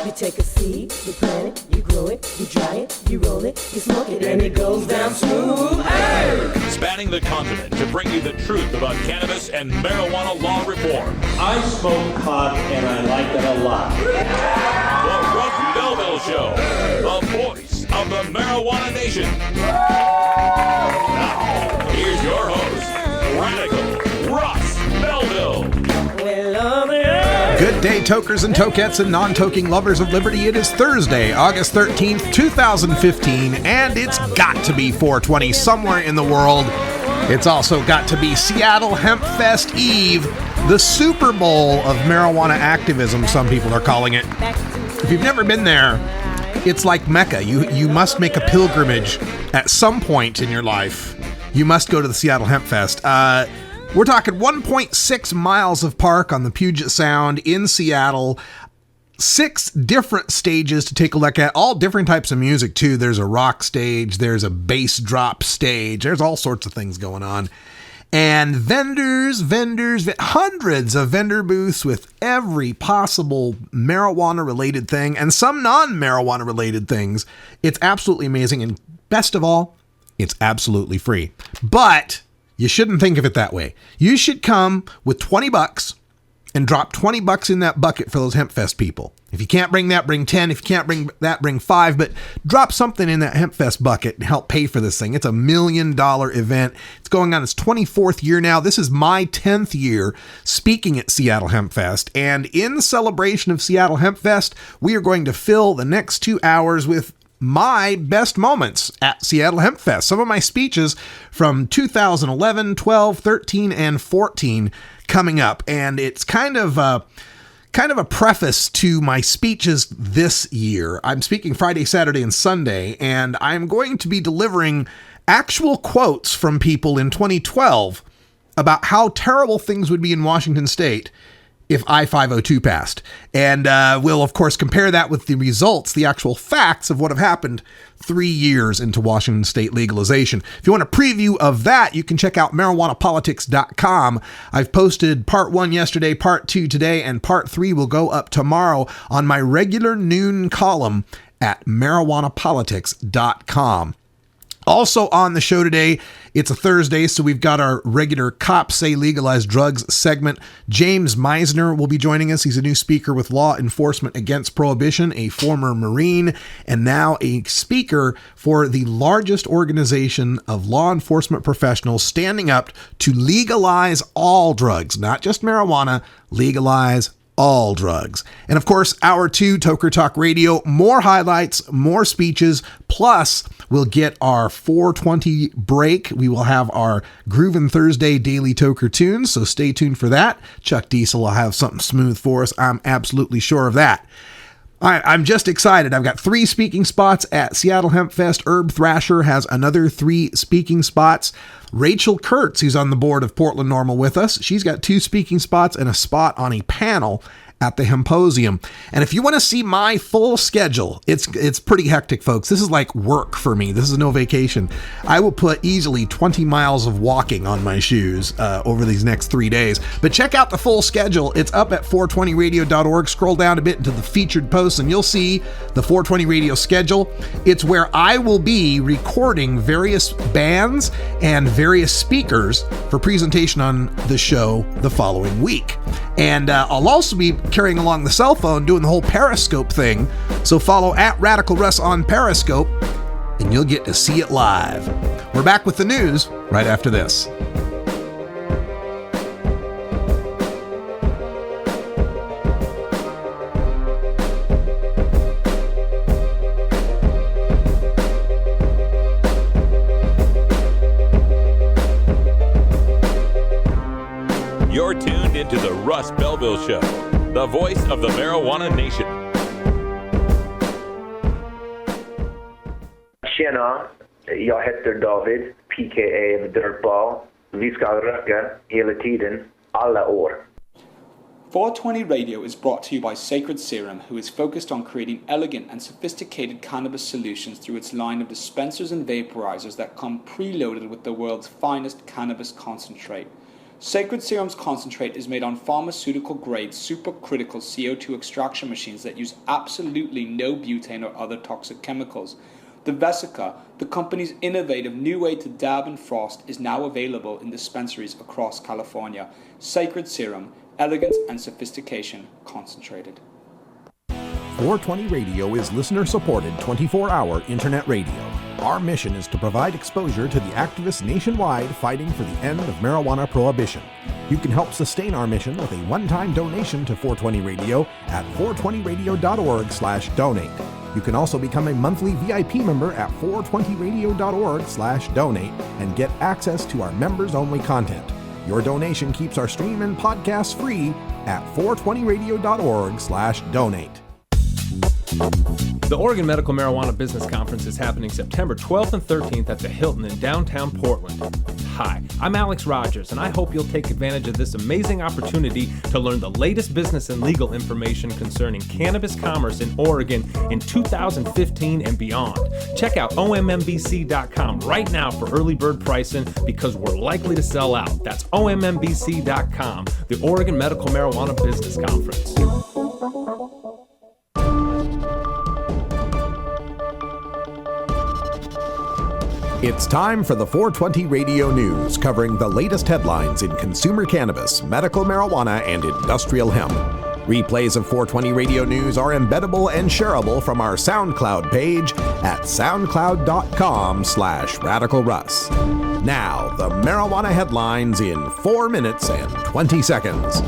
You take a seed, you plant it, you grow it, you dry it, you roll it, you smoke it, and it goes down smooth. Hey! Spanning the continent to bring you the truth about cannabis and marijuana law reform. I smoke pot and I like it a lot. The Russ Belville Show, the voice of the marijuana nation. Now, here's your host, Radical Russ Belville. Good day, tokers and tokettes and non-toking lovers of liberty. It is Thursday, August 13th, 2015, and it's got to be 420 somewhere in the world. It's also got to be Seattle Hempfest Eve, the Super Bowl of marijuana activism, some people are calling it. If you've never been there, it's like Mecca. You must make a pilgrimage at some point in your life. You must go to the Seattle Hempfest. We're talking 1.6 miles of park on the Puget Sound in Seattle. 6 different stages to take a look at, all different types of music too. There's a rock stage, there's a bass drop stage, there's all sorts of things going on. And vendors, hundreds of vendor booths with every possible marijuana related thing and some non-marijuana related things. It's absolutely amazing. And best of all, it's absolutely free. But you shouldn't think of it that way. You should come with $20 and drop $20 in that bucket for those Hempfest people. If you can't bring that, bring 10. If you can't bring that, bring 5. But drop something in that Hempfest bucket and help pay for this thing. It's $1 million event. It's going on its 24th year now. This is my 10th year speaking at Seattle Hempfest. And in celebration of Seattle Hempfest, we are going to fill the next 2 hours with my best moments at Seattle Hempfest. Some of my speeches from 2011, 12, 13, and 14 coming up. And it's kind of a preface to my speeches this year. I'm speaking Friday, Saturday, and Sunday, and I'm going to be delivering actual quotes from people in 2012 about how terrible things would be in Washington State if I-502 passed. And we'll, of course, compare that with the results, the actual facts of what have happened 3 years into Washington state legalization. If you want a preview of that, you can check out marijuanapolitics.com. I've posted part 1 yesterday, part 2 today, and part 3 will go up tomorrow on my regular noon column at marijuanapolitics.com. Also on the show today, it's a Thursday, so we've got our regular Cops Say Legalized Drugs segment. James Meisner will be joining us. He's a new speaker with Law Enforcement Against Prohibition, a former Marine, and now a speaker for the largest organization of law enforcement professionals standing up to legalize all drugs, not just marijuana, legalize all drugs. And of course, hour 2, Toker Talk Radio, more highlights, more speeches, plus we'll get our 420 break. We will have our Groovin' Thursday daily Toker tunes, so stay tuned for that. Chuck Diesel will have something smooth for us. I'm absolutely sure of that. I'm just excited. I've got 3 speaking spots at Seattle Hempfest. Herb Thrasher has another 3 speaking spots. Rachel Kurtz, who's on the board of Portland Normal with us, she's got 2 speaking spots and a spot on a panel at the Hemposium. And if you want to see my full schedule, it's pretty hectic, folks. This is like work for me. This is no vacation. I will put easily 20 miles of walking on my shoes over these next 3 days. But check out the full schedule. It's up at 420radio.org. Scroll down a bit into the featured posts and you'll see the 420 radio schedule. It's where I will be recording various bands and various speakers for presentation on the show the following week. And I'll also be carrying along the cell phone doing the whole Periscope thing. So follow at Radical Russ on Periscope and you'll get to see it live. We're back with the news right after this. You're tuned into the Russ Belville Show, the voice of the marijuana nation. Tjena, jag heter David, PKA The Dirtball. Vi ska röka hela tiden, alla år. 420 Radio is brought to you by Sacred Serum, who is focused on creating elegant and sophisticated cannabis solutions through its line of dispensers and vaporizers that come preloaded with the world's finest cannabis concentrate. Sacred Serum's concentrate is made on pharmaceutical-grade supercritical CO2 extraction machines that use absolutely no butane or other toxic chemicals. The Vesica, the company's innovative new way to dab and frost, is now available in dispensaries across California. Sacred Serum, elegance and sophistication concentrated. 420 Radio is listener-supported 24-hour internet radio. Our mission is to provide exposure to the activists nationwide fighting for the end of marijuana prohibition. You can help sustain our mission with a one-time donation to 420 Radio at 420radio.org/donate. You can also become a monthly VIP member at 420radio.org/donate and get access to our members-only content. Your donation keeps our stream and podcasts free at 420radio.org/donate. The Oregon Medical Marijuana Business Conference is happening September 12th and 13th at the Hilton in downtown Portland. Hi, I'm Alex Rogers, and I hope you'll take advantage of this amazing opportunity to learn the latest business and legal information concerning cannabis commerce in Oregon in 2015 and beyond. Check out OMMBC.com right now for early bird pricing because we're likely to sell out. That's OMMBC.com, the Oregon Medical Marijuana Business Conference. It's time for the 420 Radio News, covering the latest headlines in consumer cannabis, medical marijuana, and industrial hemp. Replays of 420 Radio News are embeddable and shareable from our SoundCloud page at soundcloud.com/RadicalRuss. Now, the marijuana headlines in 4 minutes and 20 seconds.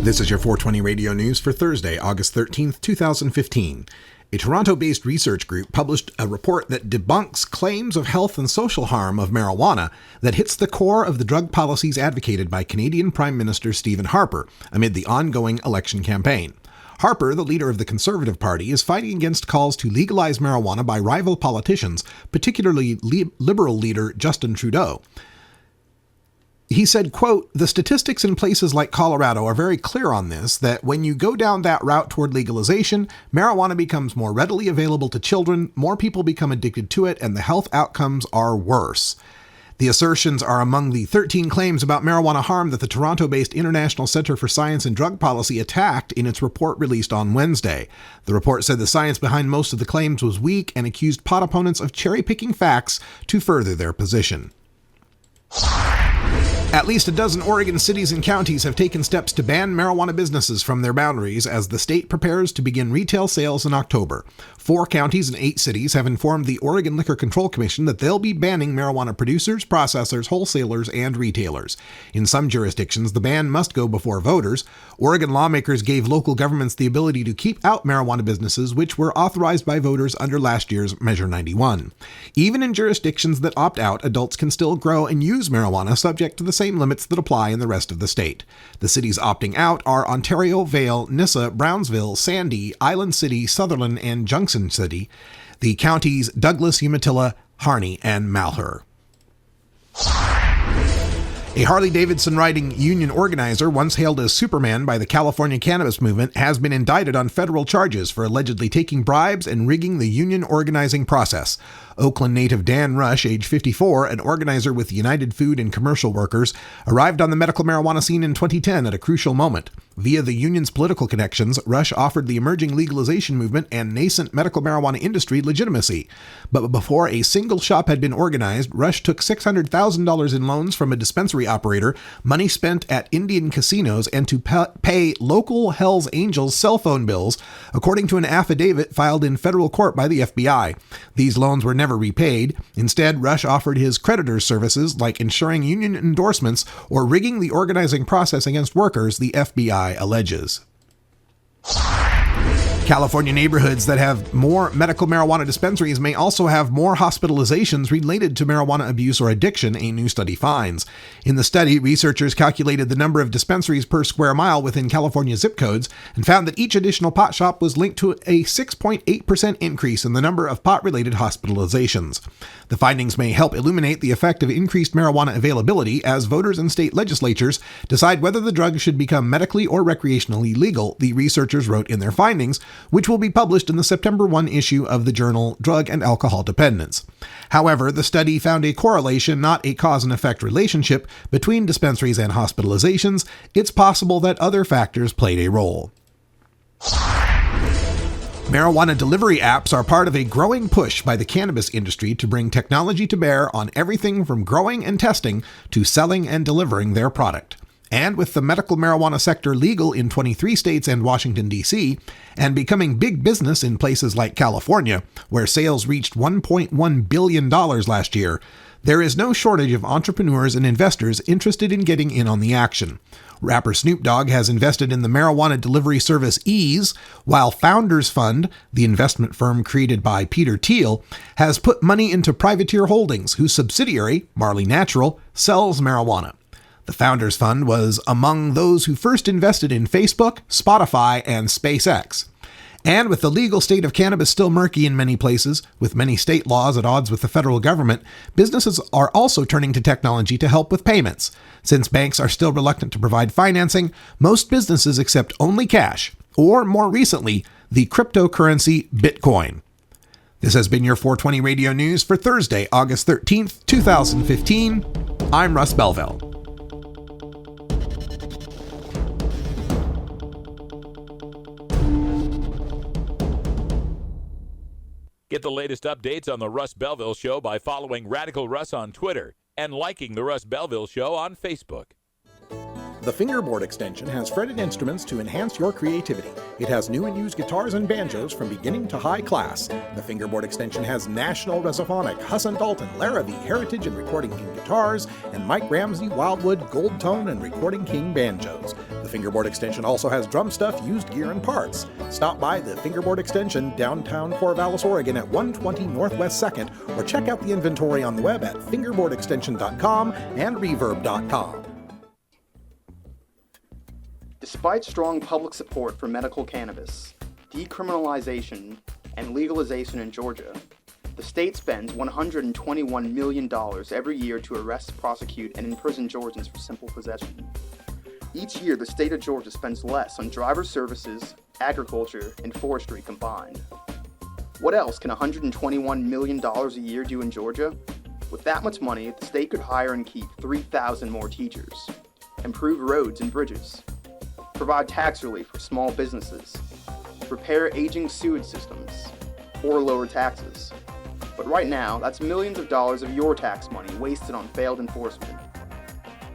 This is your 420 Radio News for Thursday, August 13th, 2015. A Toronto-based research group published a report that debunks claims of health and social harm of marijuana that hits the core of the drug policies advocated by Canadian Prime Minister Stephen Harper amid the ongoing election campaign. Harper, the leader of the Conservative Party, is fighting against calls to legalize marijuana by rival politicians, particularly Liberal leader Justin Trudeau. He said, quote, "The statistics in places like Colorado are very clear on this, that when you go down that route toward legalization, marijuana becomes more readily available to children, more people become addicted to it, and the health outcomes are worse." The assertions are among the 13 claims about marijuana harm that the Toronto-based International Centre for Science and Drug Policy attacked in its report released on Wednesday. The report said the science behind most of the claims was weak and accused pot opponents of cherry-picking facts to further their position. At least a dozen Oregon cities and counties have taken steps to ban marijuana businesses from their boundaries as the state prepares to begin retail sales in October. 4 counties and 8 cities have informed the Oregon Liquor Control Commission that they'll be banning marijuana producers, processors, wholesalers, and retailers. In some jurisdictions, the ban must go before voters. Oregon lawmakers gave local governments the ability to keep out marijuana businesses, which were authorized by voters under last year's Measure 91. Even in jurisdictions that opt out, adults can still grow and use marijuana subject to the same limits that apply in the rest of the state. The cities opting out are Ontario, Vail, Nissa, Brownsville, Sandy, Island City, Sutherland, and Junction City. The counties Douglas, Umatilla, Harney, and Malheur. A Harley-Davidson riding union organizer, once hailed as Superman by the California cannabis movement, has been indicted on federal charges for allegedly taking bribes and rigging the union organizing process. Oakland native Dan Rush, age 54, an organizer with United Food and Commercial Workers, arrived on the medical marijuana scene in 2010 at a crucial moment. Via the union's political connections, Rush offered the emerging legalization movement and nascent medical marijuana industry legitimacy. But before a single shop had been organized, Rush took $600,000 in loans from a dispensary operator, money spent at Indian casinos, and to pay local Hells Angels cell phone bills, according to an affidavit filed in federal court by the FBI. These loans were never repaid. Instead, Rush offered his creditors services like ensuring union endorsements or rigging the organizing process against workers, the FBI alleges. California neighborhoods that have more medical marijuana dispensaries may also have more hospitalizations related to marijuana abuse or addiction, a new study finds. In the study, researchers calculated the number of dispensaries per square mile within California zip codes and found that each additional pot shop was linked to a 6.8% increase in the number of pot-related hospitalizations. The findings may help illuminate the effect of increased marijuana availability as voters and state legislatures decide whether the drug should become medically or recreationally legal, the researchers wrote in their findings, which will be published in the September 1 issue of the journal Drug and Alcohol Dependence. However, the study found a correlation, not a cause and effect relationship, between dispensaries and hospitalizations. It's possible that other factors played a role. Marijuana delivery apps are part of a growing push by the cannabis industry to bring technology to bear on everything from growing and testing to selling and delivering their product. And with the medical marijuana sector legal in 23 states and Washington, D.C., and becoming big business in places like California, where sales reached $1.1 billion last year, there is no shortage of entrepreneurs and investors interested in getting in on the action. Rapper Snoop Dogg has invested in the marijuana delivery service Ease, while Founders Fund, the investment firm created by Peter Thiel, has put money into Privateer Holdings, whose subsidiary, Marley Natural, sells marijuana. The Founders Fund was among those who first invested in Facebook, Spotify, and SpaceX. And with the legal state of cannabis still murky in many places, with many state laws at odds with the federal government, businesses are also turning to technology to help with payments. Since banks are still reluctant to provide financing, most businesses accept only cash, or more recently, the cryptocurrency Bitcoin. This has been your 420 Radio News for Thursday, August 13th, 2015. I'm Russ Belville. Get the latest updates on The Russ Belville Show by following Radical Russ on Twitter and liking The Russ Belville Show on Facebook. The Fingerboard extension has fretted instruments to enhance your creativity. It has new and used guitars and banjos from beginning to high class. The Fingerboard extension has National Resophonic, Husson Dalton, Larrabee, Heritage and Recording King guitars, and Mike Ramsey, Wildwood, Gold Tone, and Recording King banjos. The Fingerboard extension also has drum stuff, used gear, and parts. Stop by the Fingerboard extension, downtown Corvallis, Oregon at 120 Northwest 2nd, or check out the inventory on the web at fingerboardextension.com and reverb.com. Despite strong public support for medical cannabis, decriminalization, and legalization in Georgia, the state spends $121 million every year to arrest, prosecute, and imprison Georgians for simple possession. Each year, the state of Georgia spends less on driver services, agriculture, and forestry combined. What else can $121 million a year do in Georgia? With that much money, the state could hire and keep 3,000 more teachers, improve roads and bridges, provide tax relief for small businesses, repair aging sewage systems, or lower taxes. But right now, that's millions of dollars of your tax money wasted on failed enforcement.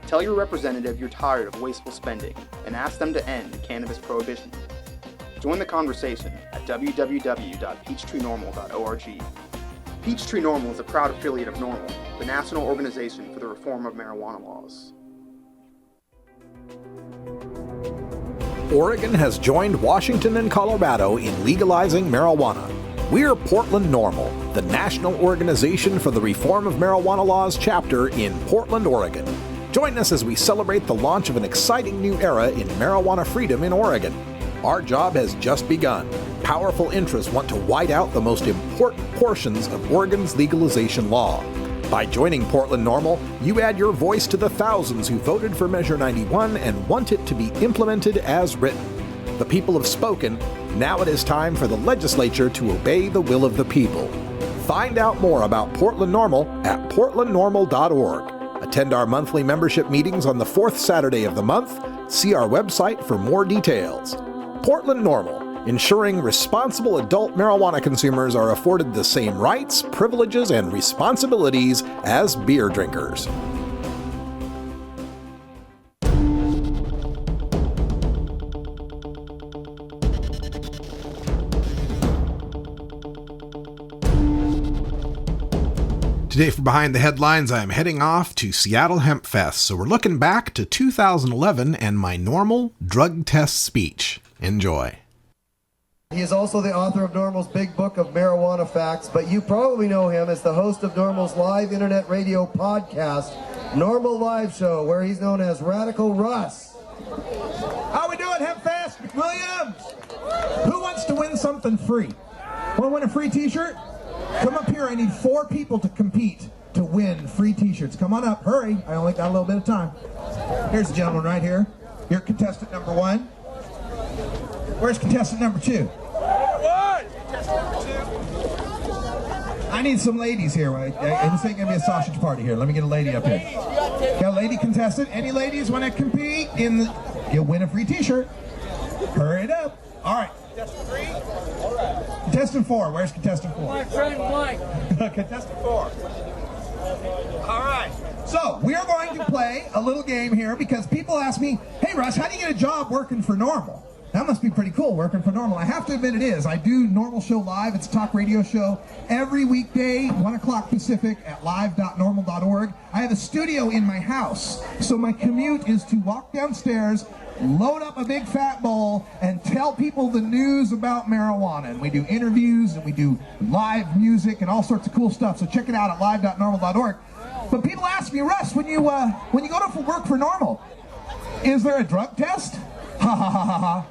Tell your representative you're tired of wasteful spending and ask them to end cannabis prohibition. Join the conversation at www.peachtreenormal.org. Peachtree Normal is a proud affiliate of NORML, the National Organization for the Reform of Marijuana Laws. Oregon has joined Washington and Colorado in legalizing marijuana. We're Portland NORML, the National Organization for the Reform of Marijuana Laws chapter in Portland, Oregon. Join us as we celebrate the launch of an exciting new era in marijuana freedom in Oregon. Our job has just begun. Powerful interests want to white out the most important portions of Oregon's legalization law. By joining Portland NORML, you add your voice to the thousands who voted for Measure 91 and want it to be implemented as written. The people have spoken. Now it is time for the legislature to obey the will of the people. Find out more about Portland NORML at portlandnormal.org. Attend our monthly membership meetings on the fourth Saturday of the month. See our website for more details. Portland NORML, ensuring responsible adult marijuana consumers are afforded the same rights, privileges, and responsibilities as beer drinkers. Today for Behind the Headlines, I'm heading off to Seattle Hempfest, so we're looking back to 2011 and my normal drug test speech. Enjoy. He is also the author of NORML's Big Book of Marijuana Facts, but you probably know him as the host of NORML's live internet radio podcast, NORML Live Show, where he's known as Radical Russ. How we doing, Hempfest? Williams? Who wants to win something free? Want to win a free t-shirt? Come up here. I need 4 people to compete to win free t-shirts. Come on up. Hurry. I only got a little bit of time. Here's the gentleman right here. You're contestant number 1. Where's contestant number 2? I need some ladies here. This ain't gonna be a sausage party here. Let me get a lady up here. Got a lady contestant. Any ladies want to compete in the... You'll win a free t-shirt. Hurry it up. All right. Contestant 3? All right. Contestant 4. Where's contestant 4? My friend Mike. Contestant 4. All right. So, we are going to play a little game here because people ask me, hey Russ, how do you get a job working for Normal? That must be pretty cool, working for Normal. I have to admit it is. I do Normal Show Live. It's a talk radio show every weekday, 1 o'clock Pacific at live.normal.org. I have a studio in my house, so my commute is to walk downstairs, load up a big fat bowl, and tell people the news about marijuana. And we do interviews, and we do live music, and all sorts of cool stuff. So check it out at live.normal.org. But people ask me, Russ, when you go to work for Normal, is there a drug test? Ha ha ha ha ha.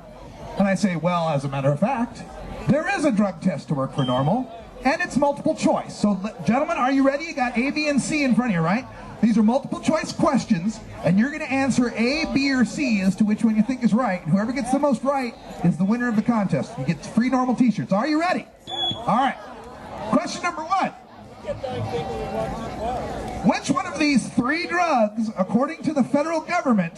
And I say, well, as a matter of fact, there is a drug test to work for Normal, and it's multiple choice. So, gentlemen, are you ready? You got A, B, and C in front of you, right? These are multiple choice questions, and you're going to answer A, B, or C as to which one you think is right. And whoever gets the most right is the winner of the contest. You get free Normal t-shirts. Are you ready? All right. Question number 1. Which one of these 3 drugs, according to the federal government,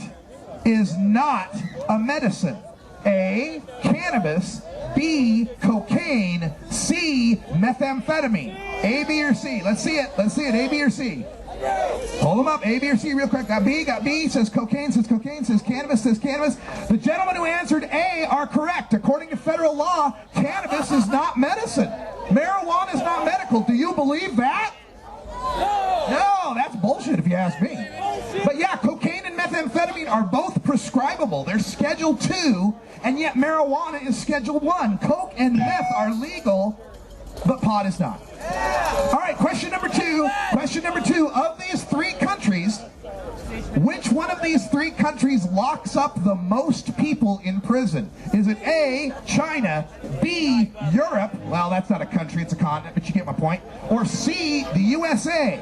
is not a medicine? A, cannabis, B, cocaine, C, methamphetamine. A, B, or C? Let's see it. Let's see it. A, B, or C? Hold them up. A, B, or C real quick. Got B, says cocaine, says cannabis, says cannabis. The gentlemen who answered A are correct. According to federal law, cannabis is not medicine. Marijuana is not medical. Do you believe that? No, that's bullshit if you ask me. But yeah, cocaine and methamphetamine are both prescribable. They're Schedule 2, and yet marijuana is Schedule 1. Coke and meth are legal, but pot is not. All right, question number 2. Question number 2. Of these 3 countries, which one of these 3 countries locks up the most people in prison? Is it A, China, B, Europe? Well, that's not a country, it's a continent, but you get my point. Or C, the USA?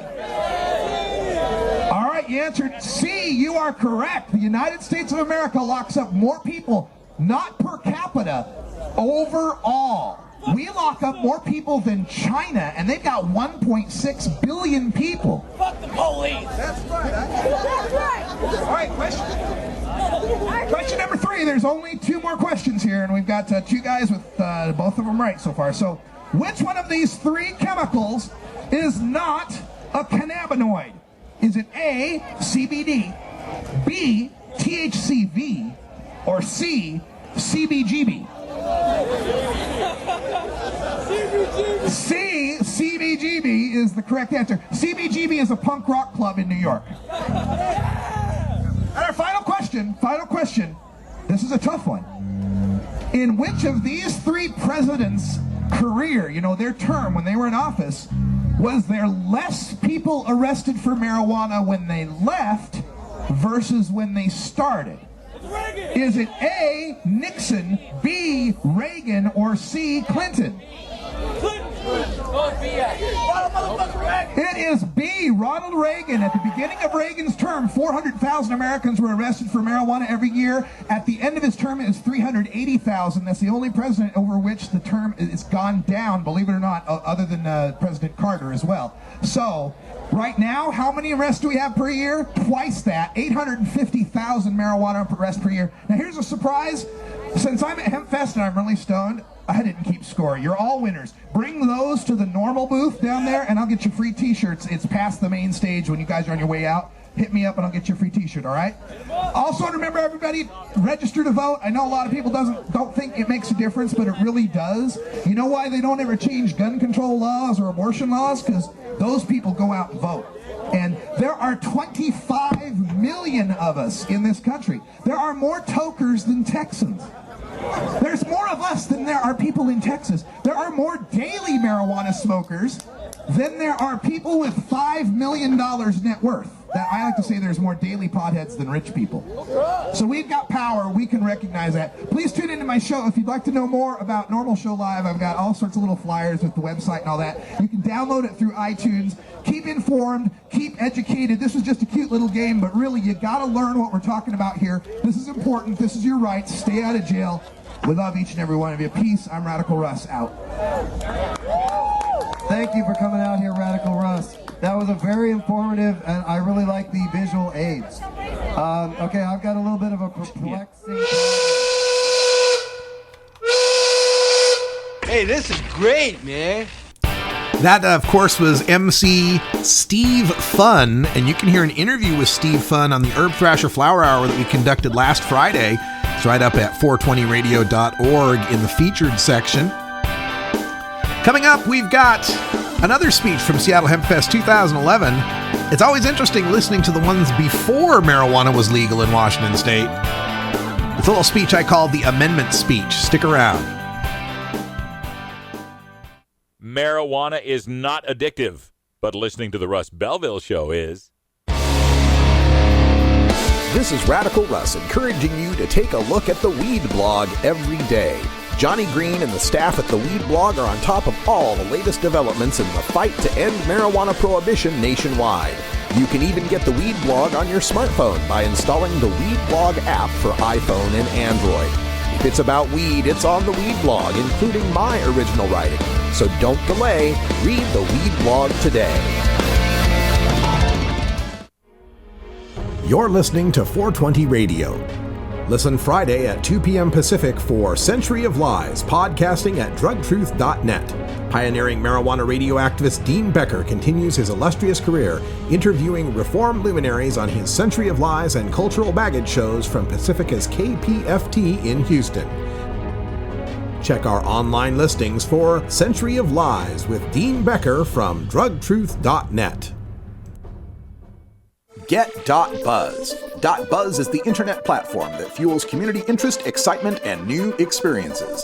All right, you answered C. You are correct. The United States of America locks up more people, not per capita, overall. We lock up more people than China, and they've got 1.6 billion people. Fuck the police. That's right. That's right. All right, question number 3. There's only 2 more questions here, and we've got 2 guys with both of them right so far. So, which one of these 3 chemicals is not a cannabinoid? Is it A, CBD, B, THCV, or C, CBGB? C, CBGB is the correct answer. CBGB is a punk rock club in New York. And our final question, this is a tough one. In which of these 3 presidents' career, their term when they were in office, was there less people arrested for marijuana when they left versus when they started? Is it A, Nixon, B, Reagan, or C, Clinton? It is B, Ronald Reagan. At the beginning of Reagan's term, 400,000 Americans were arrested for marijuana every year. At the end of his term, it was 380,000. That's the only president over which the term is gone down, believe it or not, other than President Carter as well. So, right now, how many arrests do we have per year? Twice that, 850,000 marijuana arrests per year. Now here's a surprise. Since I'm at Hempfest and I'm really stoned, I didn't keep score. You're all winners. Bring those to the Normal booth down there, and I'll get you free t-shirts. It's past the main stage when you guys are on your way out. Hit me up and I'll get you a free t-shirt, all right? Also, remember everybody, register to vote. I know a lot of people don't think it makes a difference, but it really does. You know why they don't ever change gun control laws or abortion laws? Because those people go out and vote. And there are 25 million of us in this country. There are more tokers than Texans. There's more of us than there are people in Texas. There are more daily marijuana smokers than there are people with $5 million net worth. I like to say there's more daily potheads than rich people. So we've got power. We can recognize that. Please tune into my show. If you'd like to know more about Normal Show Live, I've got all sorts of little flyers with the website and all that. You can download it through iTunes. Keep informed. Keep educated. This is just a cute little game, but really, you got to learn what we're talking about here. This is important. This is your right. Stay out of jail. We love each and every one of you. Peace. I'm Radical Russ, out. Thank you for coming out here, Radical Russ. That was a very informative, and I really like the visual aids. Okay, I've got a little bit of a perplexing... Hey, this is great, man. That, of course, was MC Steve Fun, and you can hear an interview with Steve Fun on the Herb Thrasher Flower Hour that we conducted last Friday. It's right up at 420radio.org in the featured section. Coming up, we've got another speech from Seattle Hempfest 2011. It's always interesting listening to the ones before marijuana was legal in Washington State. It's a little speech I call the amendment speech. Stick around. Marijuana is not addictive, but listening to the Russ Belville Show is. This is Radical Russ encouraging you to take a look at the Weed Blog every day. Johnny Green and the staff at the Weed Blog are on top of all the latest developments in the fight to end marijuana prohibition nationwide. You can even get the Weed Blog on your smartphone by installing the Weed Blog app for iPhone and Android. If it's about weed, it's on the Weed Blog, including my original writing. So don't delay. Read the Weed Blog today. You're listening to 420 Radio. Listen Friday at 2 p.m. Pacific for Century of Lies, podcasting at drugtruth.net. Pioneering marijuana radio activist Dean Becker continues his illustrious career interviewing reform luminaries on his Century of Lies and Cultural Baggage shows from Pacifica's KPFT in Houston. Check our online listings for Century of Lies with Dean Becker from drugtruth.net. Get.Buzz. .Buzz is the internet platform that fuels community interest, excitement, and new experiences.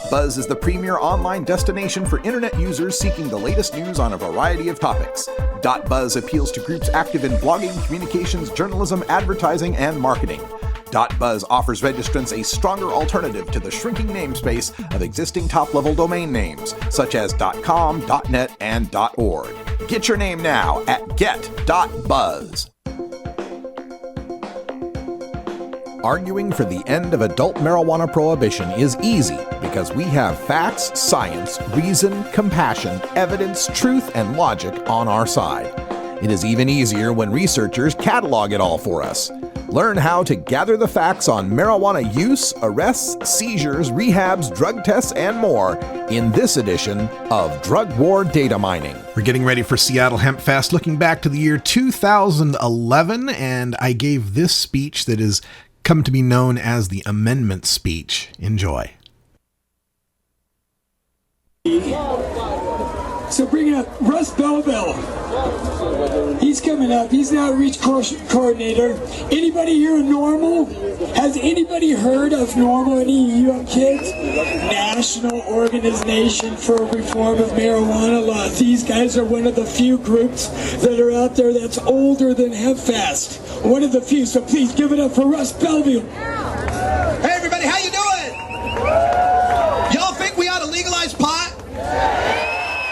.Buzz is the premier online destination for internet users seeking the latest news on a variety of topics. .Buzz appeals to groups active in blogging, communications, journalism, advertising, and marketing. .Buzz offers registrants a stronger alternative to the shrinking namespace of existing top-level domain names, such as .com, .net, and .org. Get your name now at get.buzz. Arguing for the end of adult marijuana prohibition is easy because we have facts, science, reason, compassion, evidence, truth, and logic on our side. It is even easier when researchers catalog it all for us. Learn how to gather the facts on marijuana use, arrests, seizures, rehabs, drug tests, and more in this edition of Drug War Data Mining. We're getting ready for Seattle Hempfest, looking back to the year 2011, and I gave this speech that has come to be known as the amendment speech. Enjoy. So bring up Russ Belville. He's coming up. He's the outreach coordinator. Anybody here Normal? Has anybody heard of Normal? Any of you young kids? National Organization for Reform of Marijuana Laws. These guys are one of the few groups that are out there that's older than Hempfest. One of the few. So please give it up for Russ Belville. Hey everybody, how you doing? Y'all think we ought to legalize pot?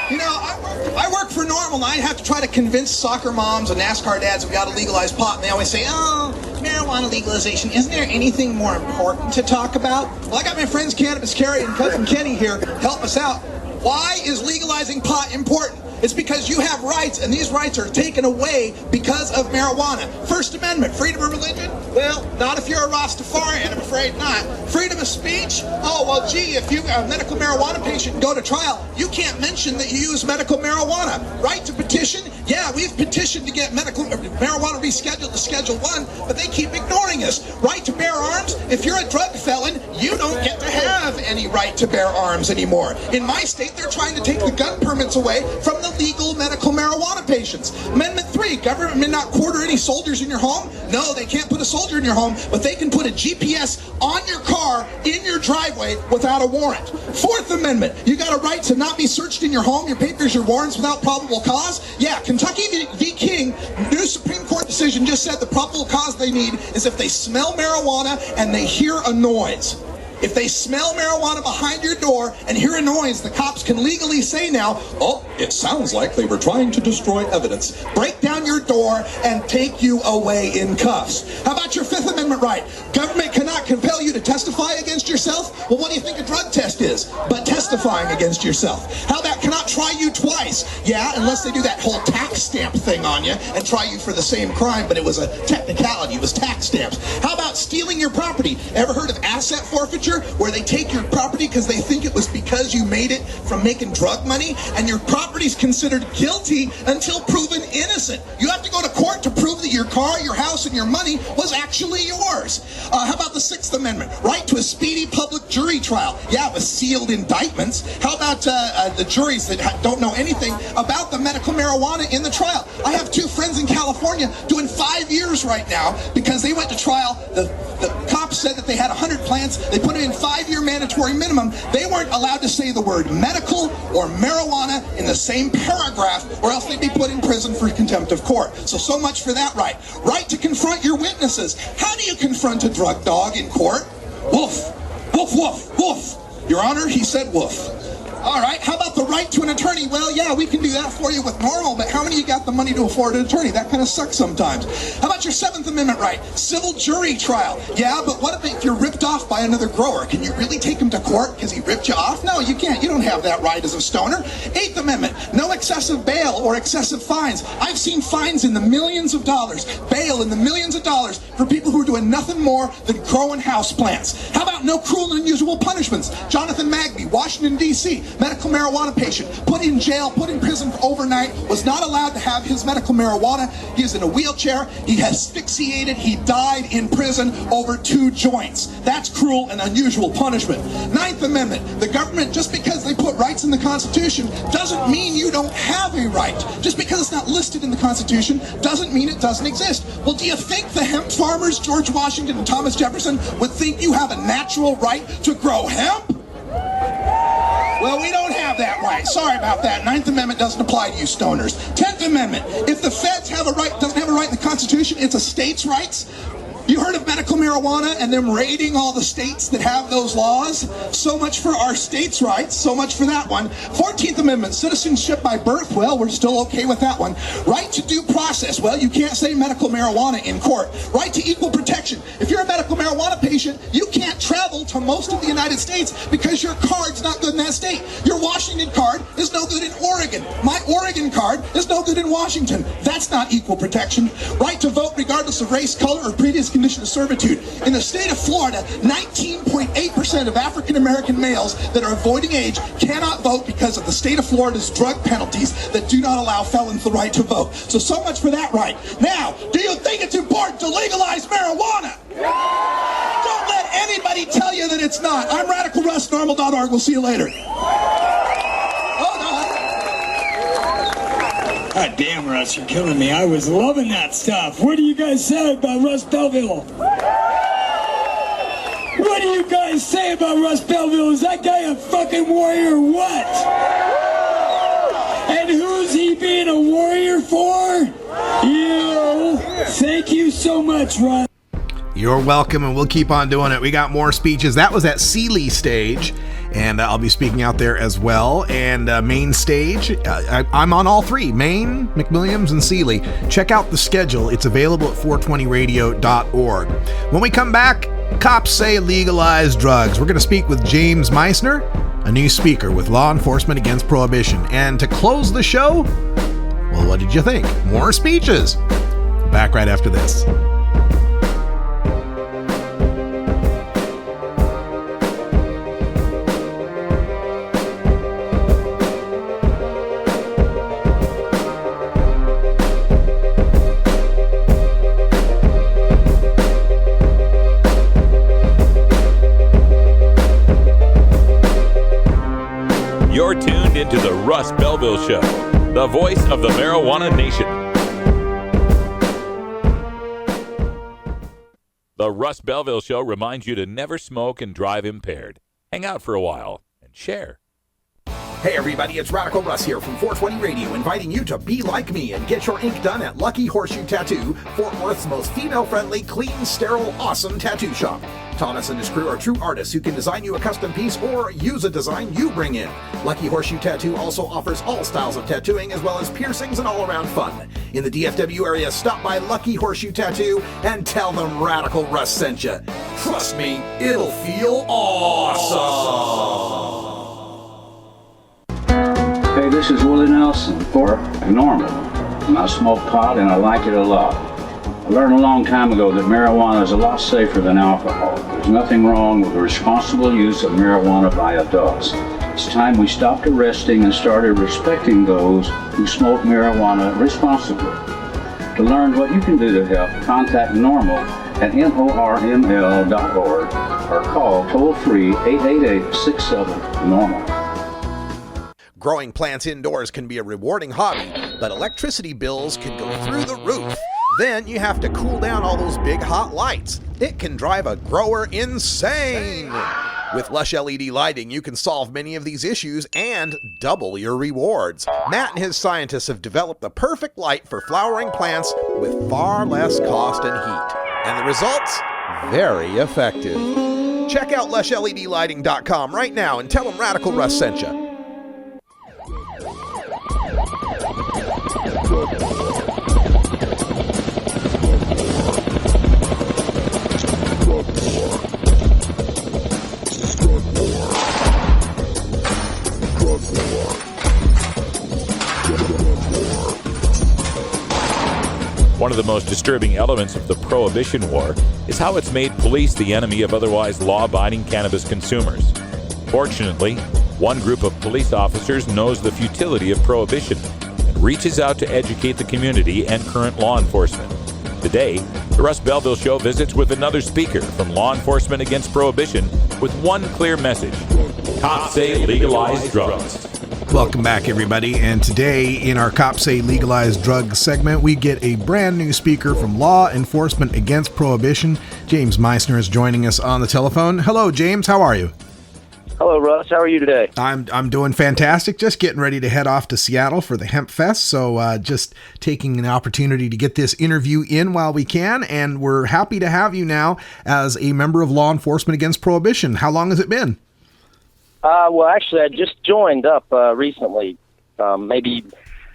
You know, I work for Normal, and I have to try to convince soccer moms and NASCAR dads that we ought to legalize pot, and they always say, oh, marijuana legalization, isn't there anything more important to talk about? Well, I got my friends Cannabis Carrie and Cousin Kenny here to help us out. Why is legalizing pot important? It's because you have rights, and these rights are taken away because of marijuana. First Amendment, freedom of religion? Well, not if you're a Rastafarian, I'm afraid not. Freedom of speech? Oh, well, gee, if you're a medical marijuana patient and go to trial, you can't mention that you use medical marijuana. Right to petition? Yeah, we've petitioned to get medical marijuana rescheduled to Schedule 1, but they keep ignoring us. Right to bear arms? If you're a drug felon, you don't get to have any right to bear arms anymore. In my state, they're trying to take the gun permits away from the legal medical marijuana patients. Amendment 3, government may not quarter any soldiers in your home. No, they can't put a soldier in your home, but they can put a GPS on your car in your driveway without a warrant. Fourth Amendment, you got a right to not be searched in your home, your papers, your warrants without probable cause. Yeah, Kentucky v. King, new Supreme Court decision just said the probable cause they need is if they smell marijuana and they hear a noise. If they smell marijuana behind your door and hear a noise, the cops can legally say now, oh, it sounds like they were trying to destroy evidence. Break down on your door and take you away in cuffs. How about your Fifth Amendment right? Government cannot compel you to testify against yourself. Well, what do you think a drug test is? But testifying against yourself. How about cannot try you twice? Yeah, unless they do that whole tax stamp thing on you and try you for the same crime, but it was a technicality. It was tax stamps. How about stealing your property? Ever heard of asset forfeiture, where they take your property because they think it was because you made it from making drug money, and your property's considered guilty until proven innocent? You have to go to court to prove that your car, your house, and your money was actually yours. How about the Sixth Amendment? Right to a speedy public jury trial. Yeah, with sealed indictments. How about the juries that don't know anything about the medical marijuana in the trial? I have two friends in California doing 5 years right now because they went to trial. The cops said that they had 100 plants. They put them in 5-year mandatory minimum. They weren't allowed to say the word medical or marijuana in the same paragraph, or else they'd be put in prison for contempt of court. So much for that right. Right to confront your witnesses. How do you confront a drug dog in court? Woof, woof, woof, woof. Your Honor, he said woof. All right, how about the right to an attorney? Well, yeah, we can do that for you with normal, but how many of you got the money to afford an attorney? That kind of sucks sometimes. How about your Seventh Amendment right? Civil jury trial. Yeah, but what if you're ripped off by another grower? Can you really take him to court because he ripped you off? No, you can't. You don't have that right as a stoner. Eighth Amendment, no excessive bail or excessive fines. I've seen fines in the millions of dollars, bail in the millions of dollars for people who are doing nothing more than growing houseplants. How about no cruel and unusual punishments? Jonathan Magby, Washington, D.C., medical marijuana patient, put in jail, put in prison for overnight, was not allowed to have his medical marijuana. He is in a wheelchair. He has asphyxiated. He died in prison over 2 joints. That's cruel and unusual punishment. Ninth Amendment, the government, just because they put rights in the Constitution, doesn't mean you don't have a right. Just because it's not listed in the Constitution doesn't mean it doesn't exist. Well, do you think the hemp farmers, George Washington and Thomas Jefferson, would think you have a natural right to grow hemp? Well, we don't have that right. Sorry about that. Ninth Amendment doesn't apply to you stoners. 10th Amendment. If the feds doesn't have a right in the Constitution, it's a state's rights. You heard of medical marijuana and them raiding all the states that have those laws? So much for our states' rights. So much for that one. 14th Amendment, citizenship by birth. Well, we're still okay with that one. Right to due process. Well, you can't say medical marijuana in court. Right to equal protection. If you're a medical marijuana patient, you can't travel to most of the United States because your card's not good in that state. Your Washington card is no good in Oregon. My Oregon card is no good in Washington. That's not equal protection. Right to vote regardless of race, color, or previous condition of servitude. In the state of Florida, 19.8% of African American males that are avoiding age cannot vote because of the state of Florida's drug penalties that do not allow felons the right to vote. So much for that right. Now, do you think it's important to legalize marijuana? Don't let anybody tell you that it's not. I'm Radical Russ, normal.org. We'll see you later. God damn, Russ, you're killing me. I was loving that stuff. What do you guys say about Russ Belville? What do you guys say about Russ Belville? Is that guy a fucking warrior or what? And who's he being a warrior for? You. Thank you so much, Russ. You're welcome, and we'll keep on doing it. We got more speeches. That was at Sealy Stage, and I'll be speaking out there as well. And Main Stage, I'm on all three, Main, McWilliams, and Sealy. Check out the schedule. It's available at 420radio.org. When we come back, cops say legalize drugs. We're going to speak with James Meissner, a new speaker with Law Enforcement Against Prohibition. And to close the show, well, what did you think? More speeches. Back right after this. You're tuned into the Russ Belville Show, the voice of the marijuana nation. The Russ Belville Show reminds you to never smoke and drive impaired. Hang out for a while and share. Hey everybody, it's Radical Russ here from 420 Radio, inviting you to be like me and get your ink done at Lucky Horseshoe Tattoo, Fort Worth's most female-friendly, clean, sterile, awesome tattoo shop. Thomas and his crew are true artists who can design you a custom piece or use a design you bring in. Lucky Horseshoe Tattoo also offers all styles of tattooing as well as piercings and all-around fun. In the DFW area, stop by Lucky Horseshoe Tattoo and tell them Radical Russ sent you. Trust me, it'll feel awesome. Hey, this is Willie Nelson for Normal. And I smoke pot and I like it a lot. I learned a long time ago that marijuana is a lot safer than alcohol. There's nothing wrong with the responsible use of marijuana by adults. It's time we stopped arresting and started respecting those who smoke marijuana responsibly. To learn what you can do to help, contact NORML at norml.org or call toll-free 888-67-NORMAL. Growing plants indoors can be a rewarding hobby, but electricity bills can go through the roof. Then you have to cool down all those big hot lights. It can drive a grower insane. With Lush LED lighting, you can solve many of these issues and double your rewards. Matt and his scientists have developed the perfect light for flowering plants with far less cost and heat. And the results? Very effective. Check out lushledlighting.com right now and tell them Radical Russ sent you. One of the most disturbing elements of the Prohibition War is how it's made police the enemy of otherwise law-abiding cannabis consumers. Fortunately, one group of police officers knows the futility of prohibition and reaches out to educate the community and current law enforcement. Today, the Russ Belville Show visits with another speaker from Law Enforcement Against Prohibition with one clear message: cops say legalize drugs. Welcome back, everybody. And today, in our Cops Say Legalized Drugs segment, we get a brand new speaker from Law Enforcement Against Prohibition. James Meissner is joining us on the telephone. Hello, James. How are you? Hello, Russ. How are you today? I'm doing fantastic. Just getting ready to head off to Seattle for the Hempfest. So just taking an opportunity to get this interview in while we can. And we're happy to have you now as a member of Law Enforcement Against Prohibition. How long has it been? Well, actually, I just joined up recently. Maybe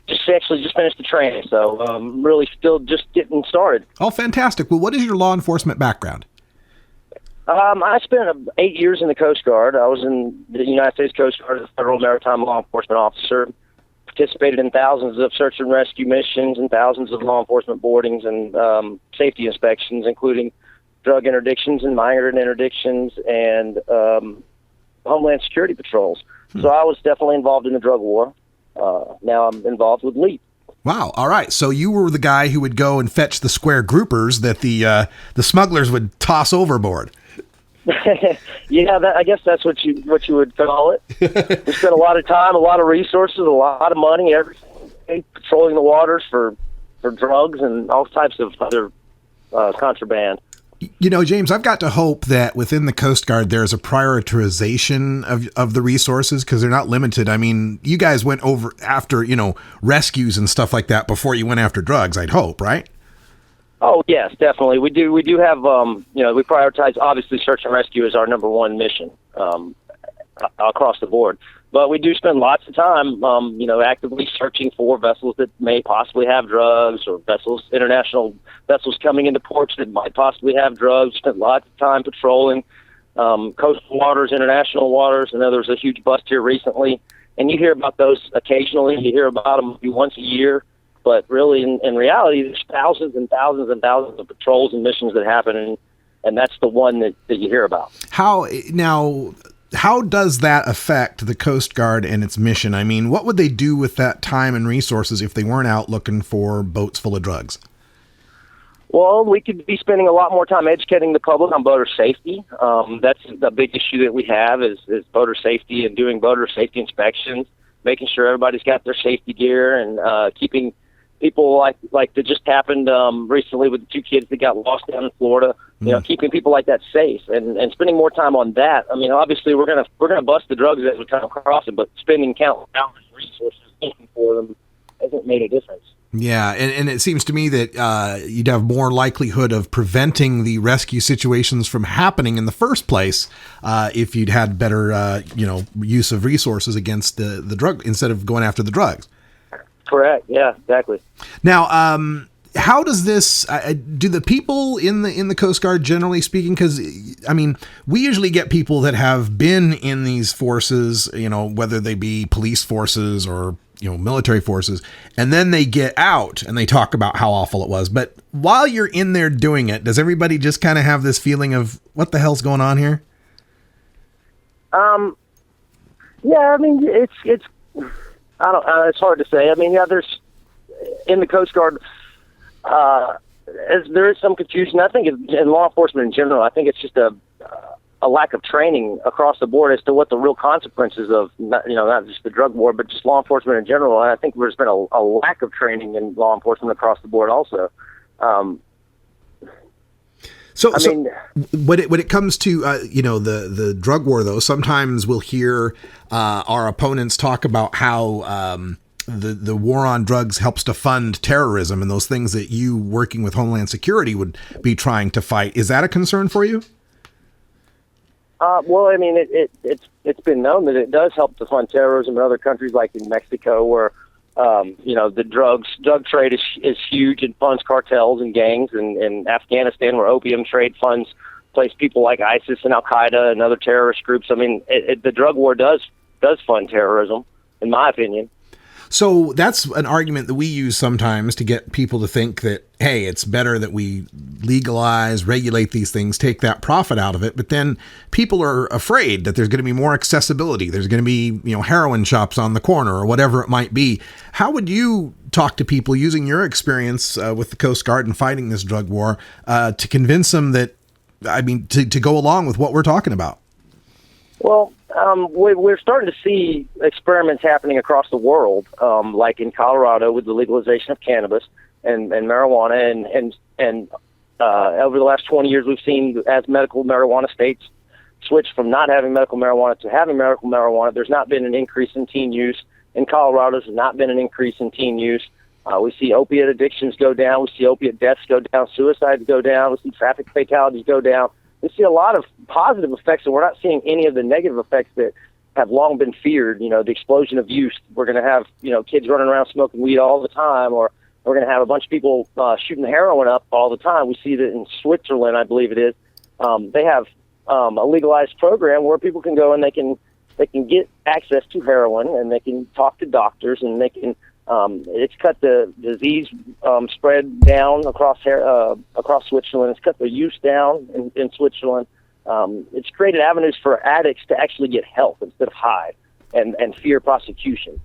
just finished the training. So really still just getting started. Oh, fantastic. Well, what is your law enforcement background? I spent 8 years in the Coast Guard. I was in the United States Coast Guard as a federal maritime law enforcement officer. Participated in thousands of search and rescue missions and thousands of law enforcement boardings and safety inspections, including drug interdictions and minor interdictions and Homeland Security patrols. So I was definitely involved in the drug war. Now I'm involved with LEAP. Wow. All right. So you were the guy who would go and fetch the square groupers that the smugglers would toss overboard. Yeah, I guess that's what you would call it. We spent a lot of time, a lot of resources, a lot of money, everything, patrolling the waters for drugs and all types of other contraband. You know, James, I've got to hope that within the Coast Guard there's a prioritization of the resources because they're not limited. I mean, you guys went over after, rescues and stuff like that before you went after drugs, I'd hope, right? Oh, yes, definitely. We do have, we prioritize, obviously, search and rescue is our number one mission across the board. But we do spend lots of time, actively searching for vessels that may possibly have drugs or international vessels coming into ports that might possibly have drugs. Spent lots of time patrolling coastal waters, international waters. I know there was a huge bust here recently, and you hear about those occasionally. You hear about them maybe once a year. But really, in reality, there's thousands and thousands and thousands of patrols and missions that happen, and that's the one that you hear about. How does that affect the Coast Guard and its mission? I mean, what would they do with that time and resources if they weren't out looking for boats full of drugs? Well, we could be spending a lot more time educating the public on boater safety. That's the big issue that we have is boater safety and doing boater safety inspections, making sure everybody's got their safety gear and keeping people like that just happened recently with the 2 kids that got lost down in Florida. You know, keeping people like that safe and spending more time on that. I mean, obviously we're gonna bust the drugs as we come across it, but spending countless hours and resources looking for them hasn't made a difference. Yeah, and it seems to me that you'd have more likelihood of preventing the rescue situations from happening in the first place if you'd had better, use of resources against the drug instead of going after the drugs. Correct. Yeah, exactly. Now, how does this? Do the people in the Coast Guard, generally speaking, because I mean, we usually get people that have been in these forces, whether they be police forces or military forces, and then they get out and they talk about how awful it was. But while you're in there doing it, does everybody just kind of have this feeling of what the hell's going on here? Yeah, I mean, it's I don't. It's hard to say. I mean, yeah, there's in the Coast Guard, there is some confusion. I think in law enforcement in general, I think it's just a lack of training across the board as to what the real consequences of not just the drug war, but just law enforcement in general. And I think there's been a lack of training in law enforcement across the board also. So when it comes to, the drug war, though, sometimes we'll hear our opponents talk about how the war on drugs helps to fund terrorism and those things that you, working with Homeland Security, would be trying to fight. Is that a concern for you? Well, I mean, it's been known that it does help to fund terrorism in other countries, like in Mexico, where the drug trade is huge and funds cartels and gangs, and in Afghanistan, where opium trade funds place people like ISIS and Al Qaeda and other terrorist groups. I mean, the drug war does fund terrorism, in my opinion. So that's an argument that we use sometimes to get people to think that, hey, it's better that we legalize, regulate these things, take that profit out of it. But then people are afraid that there's going to be more accessibility. There's going to be, heroin shops on the corner or whatever it might be. How would you talk to people using your experience with the Coast Guard and fighting this drug war to convince them that, to go along with what we're talking about? Well, we're starting to see experiments happening across the world, like in Colorado with the legalization of cannabis and marijuana, and over the last 20 years, we've seen as medical marijuana states switch from not having medical marijuana to having medical marijuana. There's not been an increase in teen use. In Colorado, there's not been an increase in teen use. We see opiate addictions go down. We see opiate deaths go down. Suicides go down. We see traffic fatalities go down. We see a lot of positive effects, and we're not seeing any of the negative effects that have long been feared. The explosion of use. We're going to have, kids running around smoking weed all the time, or we're going to have a bunch of people shooting heroin up all the time. We see that in Switzerland, I believe it is. They have a legalized program where people can go and they can get access to heroin, and they can talk to doctors, and they can. It's cut the disease spread down across Switzerland. It's cut the use down in Switzerland. It's created avenues for addicts to actually get help instead of hide and fear prosecution.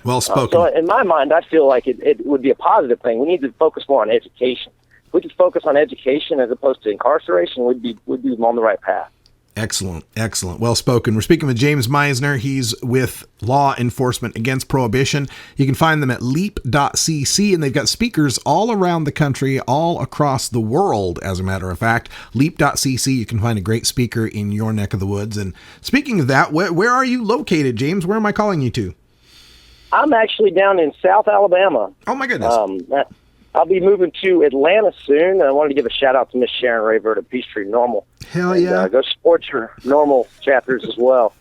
Well spoken. So in my mind, I feel like it would be a positive thing. We need to focus more on education. If we could focus on education as opposed to incarceration, we'd be on the right path. Excellent. Well spoken. We're speaking with James Meisner. He's with Law Enforcement Against Prohibition. You can find them at leap.cc, and they've got speakers all around the country, all across the world, as a matter of fact. Leap.cc, you can find a great speaker in your neck of the woods. And speaking of that, where are you located, James? Where am I calling you to? I'm actually down in South Alabama. Oh, my goodness. I'll be moving to Atlanta soon. I wanted to give a shout-out to Miss Sharon Rayburn at Peachtree Normal. Hell yeah. And, go support your Normal chapters as well.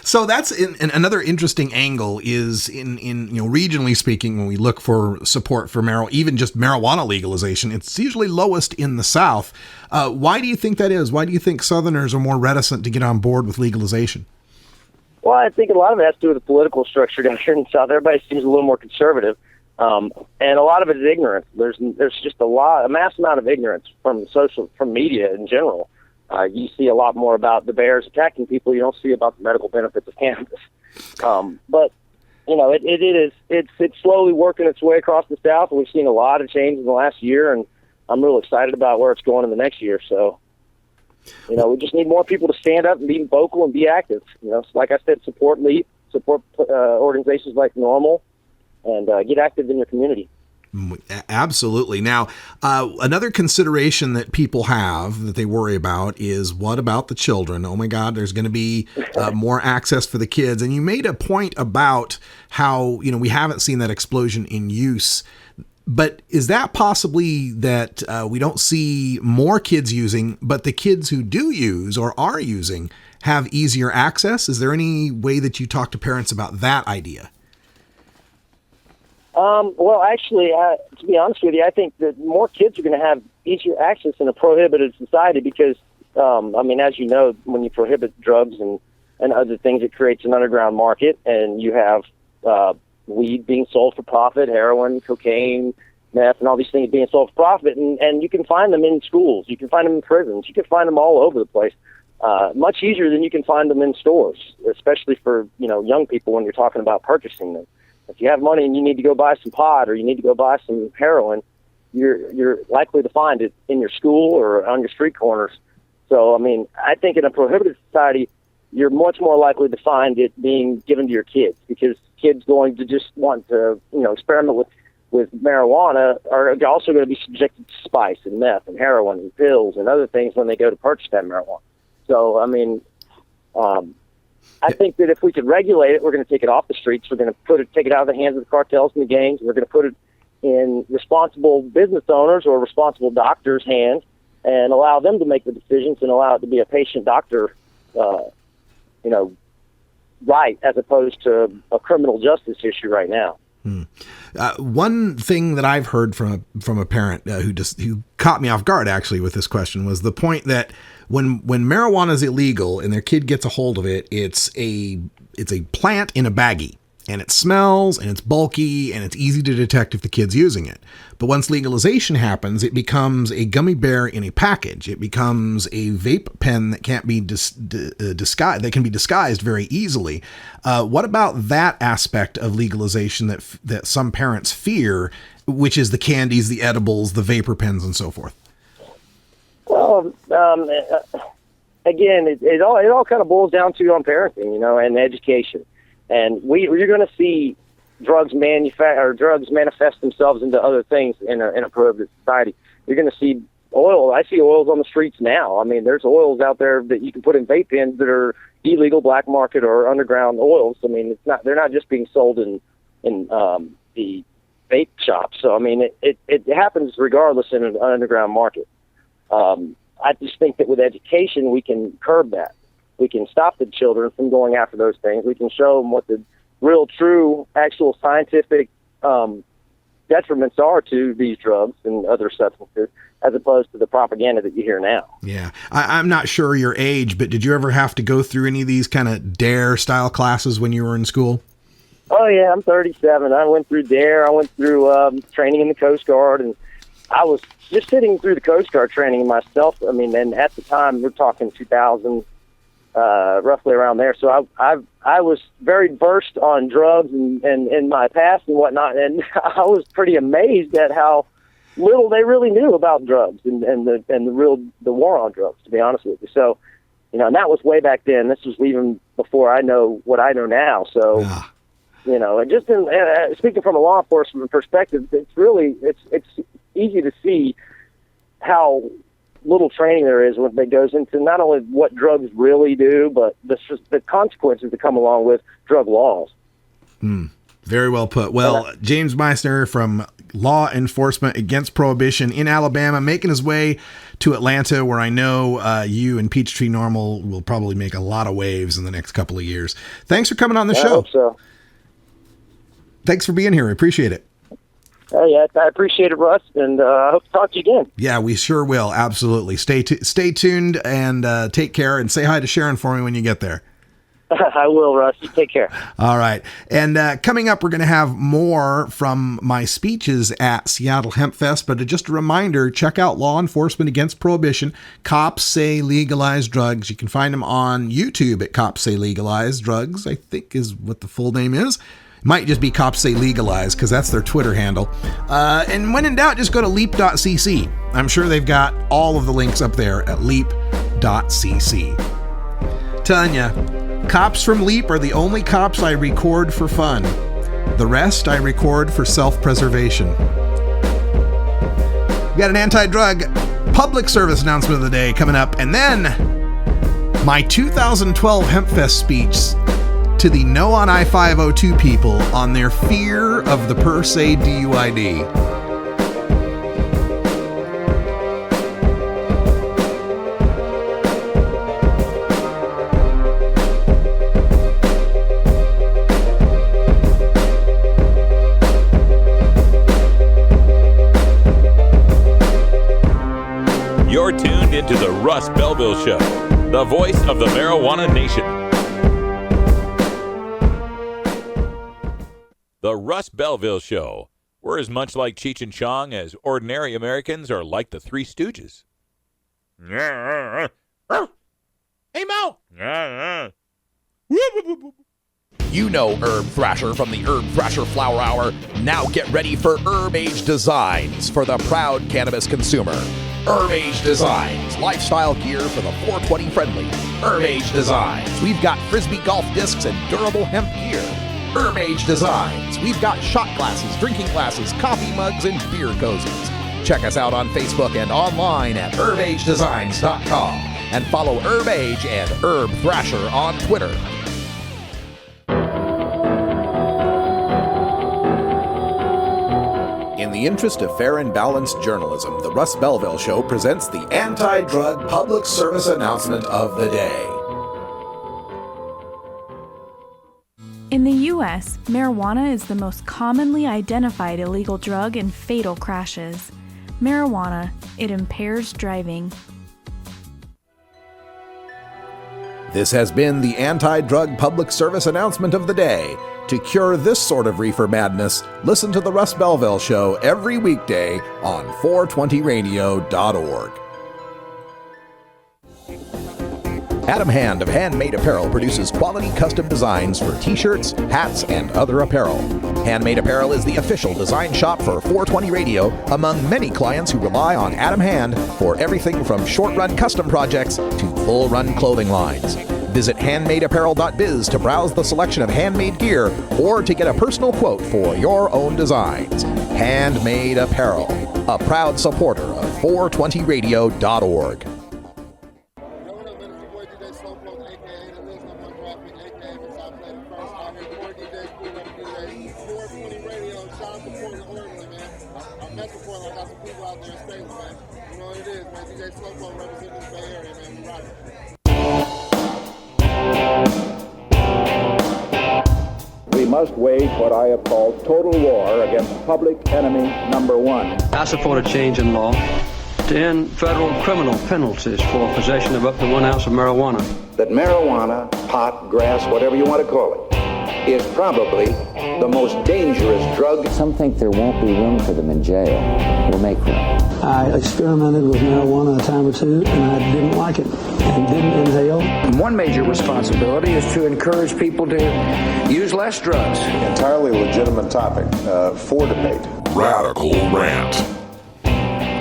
So that's another interesting angle is in regionally speaking, when we look for support for even just marijuana legalization, it's usually lowest in the South. Why do you think that is? Why do you think Southerners are more reticent to get on board with legalization? Well, I think a lot of it has to do with the political structure down here in the South. Everybody seems a little more conservative. And a lot of it is ignorance. There's just a mass amount of ignorance from media in general. You see a lot more about the bears attacking people. You don't see about the medical benefits of cannabis. But it's slowly working its way across the South. We've seen a lot of change in the last year, and I'm real excited about where it's going in the next year. So, we just need more people to stand up and be vocal and be active. Like I said, support LEAP, support organizations like Normal. and get active in your community. Absolutely. Now, another consideration that people have that they worry about is, what about the children? Oh my God, there's going to be more access for the kids. And you made a point about how, we haven't seen that explosion in use. But is that possibly that we don't see more kids using, but the kids who do use or are using have easier access? Is there any way that you talk to parents about that idea? Well, actually, to be honest with you, I think that more kids are going to have easier access in a prohibited society because, as you know, when you prohibit drugs and other things, it creates an underground market, and you have weed being sold for profit, heroin, cocaine, meth, and all these things being sold for profit, and you can find them in schools, you can find them in prisons, you can find them all over the place, much easier than you can find them in stores, especially for young people when you're talking about purchasing them. If you have money and you need to go buy some pot or you need to go buy some heroin, you're likely to find it in your school or on your street corners. So, I think in a prohibited society, you're much more likely to find it being given to your kids because kids going to just want to, experiment with marijuana are also going to be subjected to spice and meth and heroin and pills and other things when they go to purchase that marijuana. So, I think that if we could regulate it, we're going to take it off the streets. We're going to take it out of the hands of the cartels and the gangs. We're going to put it in responsible business owners or responsible doctors' hands and allow them to make the decisions and allow it to be a patient-doctor, right, as opposed to a criminal justice issue right now. One thing that I've heard from a parent who caught me off guard actually with this question was the point that when marijuana is illegal and their kid gets a hold of it, it's a plant in a baggie, and it smells and it's bulky and it's easy to detect if the kid's using it. But once legalization happens, it becomes a gummy bear in a package. It becomes a vape pen that can't be disguised. That can be disguised very easily. What about that aspect of legalization that some parents fear, which is the candies, the edibles, the vapor pens, and so forth? Well, again, it all kind of boils down to on parenting, and education. And you're going to see drugs manifest themselves into other things in a prohibited society. You're going to see oil. I see oils on the streets now. There's oils out there that you can put in vape pens that are illegal, black market or underground oils. They're not just being sold in the vape shops. So it happens regardless in an underground market. I just think that with education we can curb that. We can stop the children from going after those things. We can show them what the real, true, actual scientific detriments are to these drugs and other substances, as opposed to the propaganda that you hear now. Yeah. I'm not sure your age, but did you ever have to go through any of these kind of DARE style classes when you were in school? Oh, yeah. I'm 37. I went through DARE. I went through training in the Coast Guard, and I was just sitting through the Coast Guard training myself. And at the time, we're talking 2000, roughly around there. So I was very versed on drugs and in my past and whatnot, and I was pretty amazed at how little they really knew about drugs and the war on drugs, to be honest with you. So, and that was way back then. This was even before I know what I know now. So, and just speaking from a law enforcement perspective, it's easy to see how little training there is when it goes into not only what drugs really do, but the consequences that come along with drug laws. Very well put. Well, James Meissner from Law Enforcement Against Prohibition in Alabama, making his way to Atlanta, where I know you and Peachtree Normal will probably make a lot of waves in the next couple of years. Thanks for coming on the show. I hope so. Thanks for being here. I appreciate it. Yeah, I appreciate it, Russ, and I hope to talk to you again. Yeah, we sure will. Absolutely. Stay tuned and take care, and say hi to Sharon for me when you get there. I will, Russ. You take care. All right. And coming up, we're going to have more from my speeches at Seattle Hempfest. But just a reminder, check out Law Enforcement Against Prohibition. Cops Say Legalize Drugs. You can find them on YouTube at Cops Say Legalize Drugs, I think is what the full name is. Might just be Cops Say Legalize, because that's their Twitter handle. And when in doubt, just go to leap.cc. I'm sure they've got all of the links up there at leap.cc. Telling ya, cops from Leap are the only cops I record for fun. The rest I record for self-preservation. We got an anti-drug public service announcement of the day coming up, and then my 2012 Hempfest speech to the No on I-502 people on their fear of the per se DUID. You're tuned into the Russ Belville Show, the voice of the marijuana nation. The Russ Belville Show. We're as much like Cheech and Chong as ordinary Americans are like the Three Stooges. Hey, Mo! You know Herb Thrasher from the Herb Thrasher Flower Hour. Now get ready for Herb Age Designs for the proud cannabis consumer. Herb Age Designs, lifestyle gear for the 420 friendly. Herb Age Designs, we've got frisbee golf discs and durable hemp gear. Herb Age Designs, we've got shot glasses, drinking glasses, coffee mugs, and beer cozies. Check us out on Facebook and online at herbagedesigns.com. And follow Herb Age and Herb Thrasher on Twitter. In the interest of fair and balanced journalism, the Russ Belville Show presents the anti-drug public service announcement of the day. In the U.S., marijuana is the most commonly identified illegal drug in fatal crashes. Marijuana, it impairs driving. This has been the anti-drug public service announcement of the day. To cure this sort of reefer madness, listen to the Russ Belville Show every weekday on 420radio.org. Adam Hand of Handmade Apparel produces quality custom designs for t-shirts, hats, and other apparel. Handmade Apparel is the official design shop for 420 Radio among many clients who rely on Adam Hand for everything from short-run custom projects to full-run clothing lines. Visit handmadeapparel.biz to browse the selection of handmade gear or to get a personal quote for your own designs. Handmade Apparel, a proud supporter of 420radio.org. We must wage what I have called total war against public enemy number one. I support a change in law to end federal criminal penalties for possession of up to 1 ounce of marijuana. That marijuana, pot, grass, whatever you want to call it, is probably the most dangerous drug. Some think there won't be room for them in jail. We'll make room. I experimented with marijuana a time or two, and I didn't like it and didn't inhale. One major responsibility is to encourage people to use less drugs. Entirely legitimate topic for debate. Radical Rant.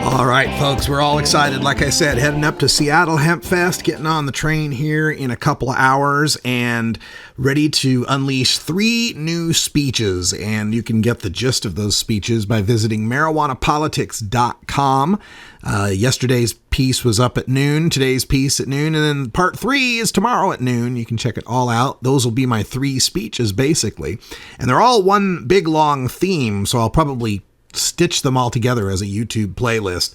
All right, folks, we're all excited. Like I said, heading up to Seattle Hempfest, getting on the train here in a couple of hours and ready to unleash 3 new speeches. And you can get the gist of those speeches by visiting marijuanapolitics.com. Yesterday's piece was up at noon, today's piece at noon, and then part 3 is tomorrow at noon. You can check it all out. Those will be my 3 speeches, basically. And they're all one big, long theme, so I'll probably stitch them all together as a YouTube playlist.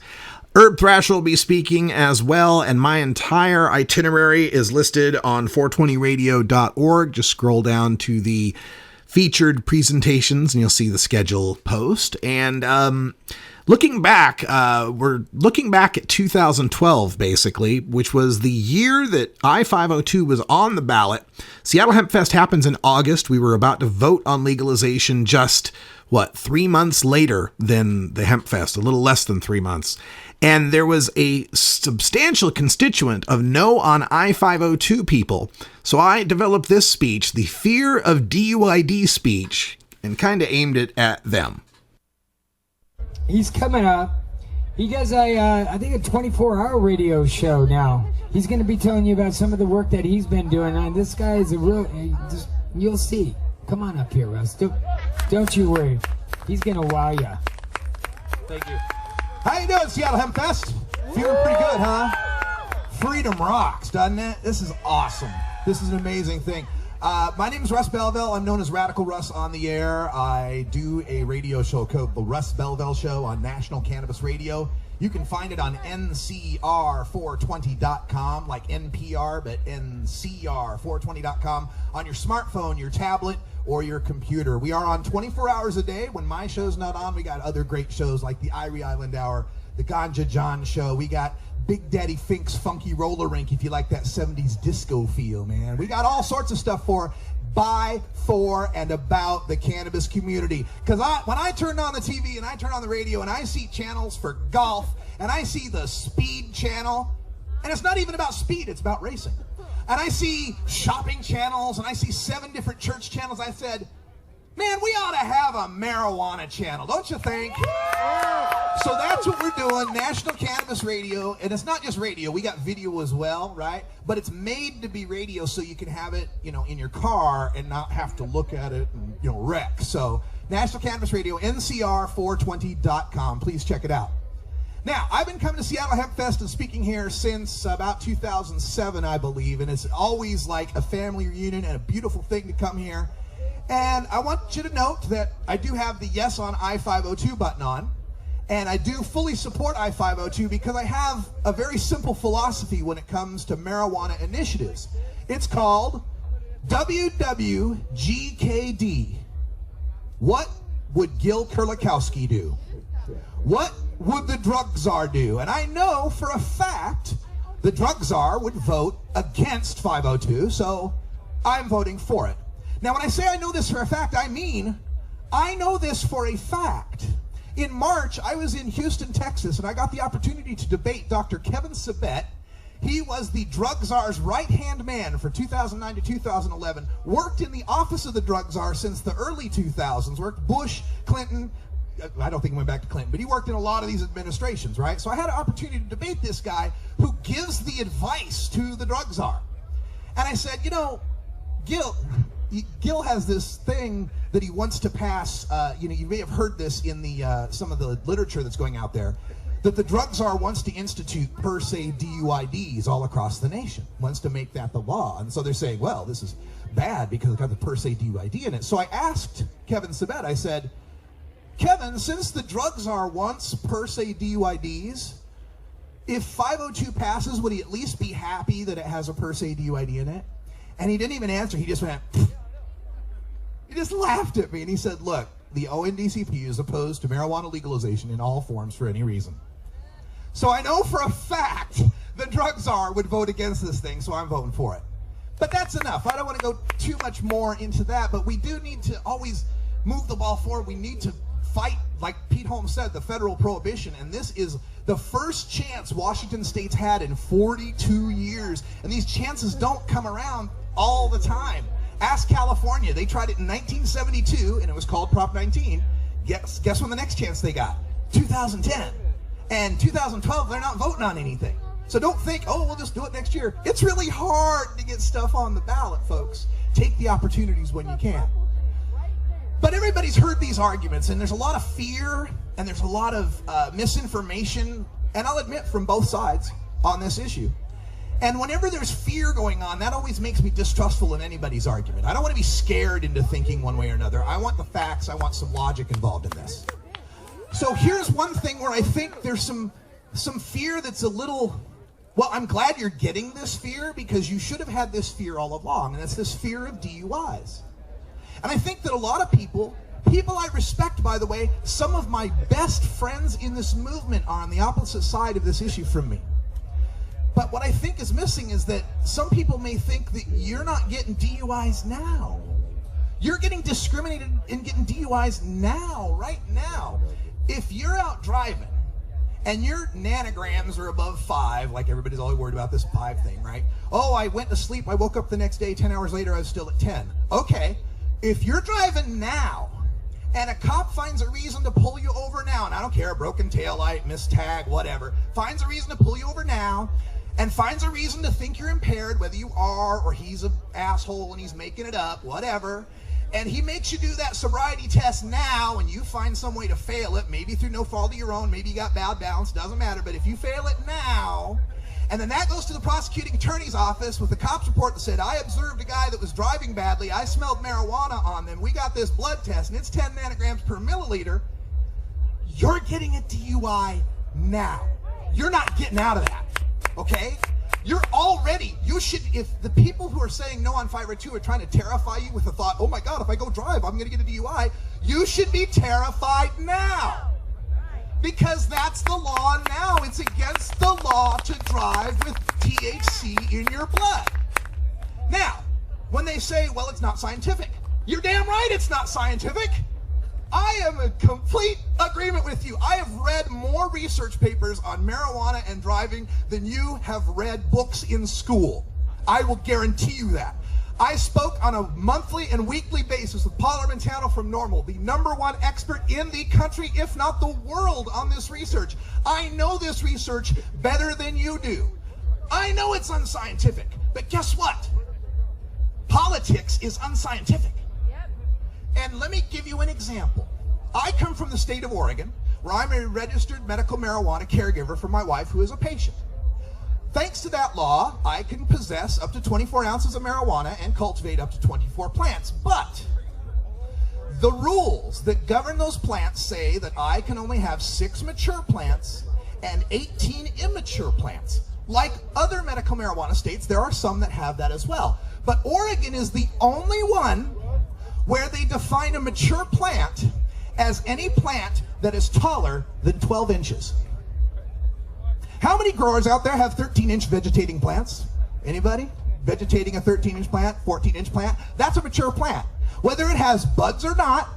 Herb Thrasher will be speaking as well, and my entire itinerary is listed on 420radio.org. Just scroll down to the featured presentations and you'll see the schedule post. And looking back, we're looking back at 2012, basically, which was the year that I-502 was on the ballot. Seattle Hempfest happens in August. We were about to vote on legalization just 3 months later than the Hempfest, a little less than 3 months. And there was a substantial constituent of no on I-502 people. So I developed this speech, the Fear of DUID speech, and kind of aimed it at them. He's coming up. He does I think a 24-hour radio show now. He's going to be telling you about some of the work that he's been doing. And this guy is a real, you'll see. Come on up here, Russ. Don't you worry. He's gonna wow ya. Thank you. How you doing, Seattle Hempfest? Feeling pretty good, huh? Freedom rocks, doesn't it? This is awesome. This is an amazing thing. My name is Russ Belville. I'm known as Radical Russ on the air. I do a radio show called The Russ Belville Show on National Cannabis Radio. You can find it on ncr420.com, like NPR, but ncr420.com, on your smartphone, your tablet, or your computer. We are on 24 hours a day. When my show's not on, we got other great shows like the Irie Island Hour, the Ganja John Show. We got Big Daddy Fink's Funky Roller Rink, if you like that 70s disco feel, man. We got all sorts of stuff by, for, and about the cannabis community. Because when I turn on the TV and I turn on the radio and I see channels for golf and I see the speed channel, and it's not even about speed, it's about racing. And I see shopping channels and I see 7 different church channels, I said, man, we ought to have a marijuana channel, don't you think? So that's what we're doing, National Cannabis Radio. And it's not just radio, we got video as well, right? But it's made to be radio so you can have it, in your car and not have to look at it and, wreck. So National Cannabis Radio, ncr420.com. Please check it out. Now, I've been coming to Seattle Hempfest and speaking here since about 2007, I believe. And it's always like a family reunion and a beautiful thing to come here. And I want you to note that I do have the Yes on I-502 button on. And I do fully support I-502 because I have a very simple philosophy when it comes to marijuana initiatives. It's called WWGKD. What would Gil Kurlikowski do? What would the drug czar do? And I know for a fact the drug czar would vote against 502, so I'm voting for it. Now, when I say I know this for a fact, I mean I know this for a fact. In March, I was in Houston, Texas, and I got the opportunity to debate Dr. Kevin Sabet. He was the drug czar's right-hand man for 2009 to 2011, worked in the office of the drug czar since the early 2000s, worked Bush, Clinton. I don't think he went back to Clinton, but he worked in a lot of these administrations, right? So I had an opportunity to debate this guy who gives the advice to the drug czar. And I said, Gil has this thing that he wants to pass. You may have heard this in the some of the literature that's going out there, that the drug czar wants to institute per se DUIDs all across the nation, wants to make that the law. And so they're saying, well, this is bad because it's got the per se DUID in it. So I asked Kevin Sabet, I said, Kevin, since the drug czar wants per se DUIDs, if 502 passes, would he at least be happy that it has a per se DUID in it? And he didn't even answer. He just went, he just laughed at me. And he said, look, the ONDCP is opposed to marijuana legalization in all forms for any reason. So I know for a fact the drug czar would vote against this thing, so I'm voting for it. But that's enough. I don't want to go too much more into that, but we do need to always move the ball forward. We need to fight, like Pete Holmes said, the federal prohibition, and this is the first chance Washington State's had in 42 years, and these chances don't come around all the time. Ask California. They tried it in 1972, and it was called Prop 19. Guess when the next chance they got? 2010. And 2012, they're not voting on anything. So don't think, oh, we'll just do it next year. It's really hard to get stuff on the ballot, folks. Take the opportunities when you can. But everybody's heard these arguments, and there's a lot of fear, and there's a lot of misinformation, and I'll admit from both sides on this issue. And whenever there's fear going on, that always makes me distrustful in anybody's argument. I don't want to be scared into thinking one way or another. I want the facts. I want some logic involved in this. So here's one thing where I think there's some fear that's a little... Well, I'm glad you're getting this fear because you should have had this fear all along, and that's this fear of DUIs. And I think that a lot of people I respect, by the way, some of my best friends in this movement are on the opposite side of this issue from me. But what I think is missing is that some people may think that you're not getting DUIs now. You're getting discriminated and getting DUIs now, right now. If you're out driving and your nanograms are above 5, like everybody's always worried about this 5 thing, right? Oh, I went to sleep, I woke up the next day, 10 hours later, I was still at 10. Okay, if you're driving now and a cop finds a reason to pull you over now, and I don't care, broken taillight, missed tag, whatever, finds a reason to pull you over now, and finds a reason to think you're impaired, whether you are or he's an asshole and he's making it up, whatever, And he makes you do that sobriety test now, and you find some way to fail it, maybe through no fault of your own, maybe you got bad balance, doesn't matter. But if you fail it now, and then that goes to the prosecuting attorney's office with a cop's report that said, I observed a guy that was driving badly, I smelled marijuana on them, we got this blood test, and it's 10 nanograms per milliliter, you're getting a DUI now. You're not getting out of that, okay? You're already, if the people who are saying no on 502 are trying to terrify you with the thought, oh my God, if I go drive, I'm going to get a DUI, you should be terrified now. Because that's the law now. It's against the law to drive with THC in your blood. Now, when they say, well, it's not scientific, you're damn right it's not scientific. I am in complete agreement with you. I have read more research papers on marijuana and driving than you have read books in school. I will guarantee you that. I spoke on a monthly and weekly basis with Paul Armentano from NORML, the #1 expert in the country, if not the world, on this research. I know this research better than you do. I know it's unscientific, but guess what? Politics is unscientific. And let me give you an example. I come from the state of Oregon, where I'm a registered medical marijuana caregiver for my wife, who is a patient. Thanks to that law, I can possess up to 24 ounces of marijuana and cultivate up to 24 plants. But the rules that govern those plants say that I can only have 6 mature plants and 18 immature plants. Like other medical marijuana states, there are some that have that as well. But Oregon is the only one where they define a mature plant as any plant that is taller than 12 inches. How many growers out there have 13-inch vegetating plants? Anybody? Vegetating a 13-inch plant, 14-inch plant? That's a mature plant. Whether it has buds or not,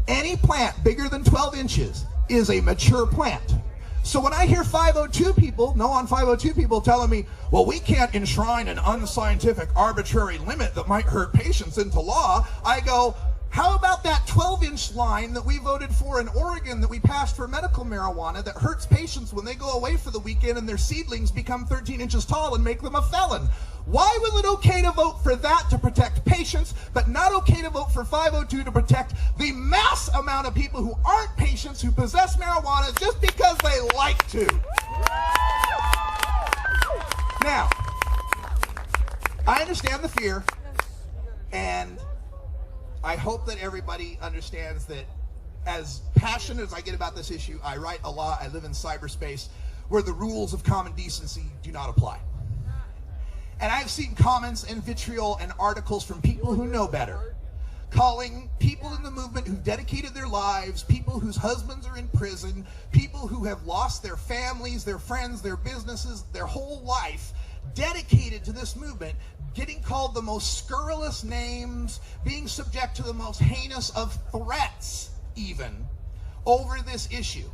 any plant bigger than 12 inches is a mature plant. So when I hear 502 people, no on 502 people telling me, well, we can't enshrine an unscientific arbitrary limit that might hurt patients into law, I go, how about that 12-inch line that we voted for in Oregon that we passed for medical marijuana that hurts patients when they go away for the weekend and their seedlings become 13 inches tall and make them a felon? Why was it okay to vote for that to protect patients, but not okay to vote for 502 to protect the mass amount of people who aren't patients who possess marijuana just because they like to? Now, I understand the fear, and I hope that everybody understands that as passionate as I get about this issue, I write a lot, I live in cyberspace where the rules of common decency do not apply. And I've seen comments and vitriol and articles from people who know better, calling people in the movement who've dedicated their lives, people whose husbands are in prison, people who have lost their families, their friends, their businesses, their whole life, dedicated to this movement, getting called the most scurrilous names, being subject to the most heinous of threats even, over this issue.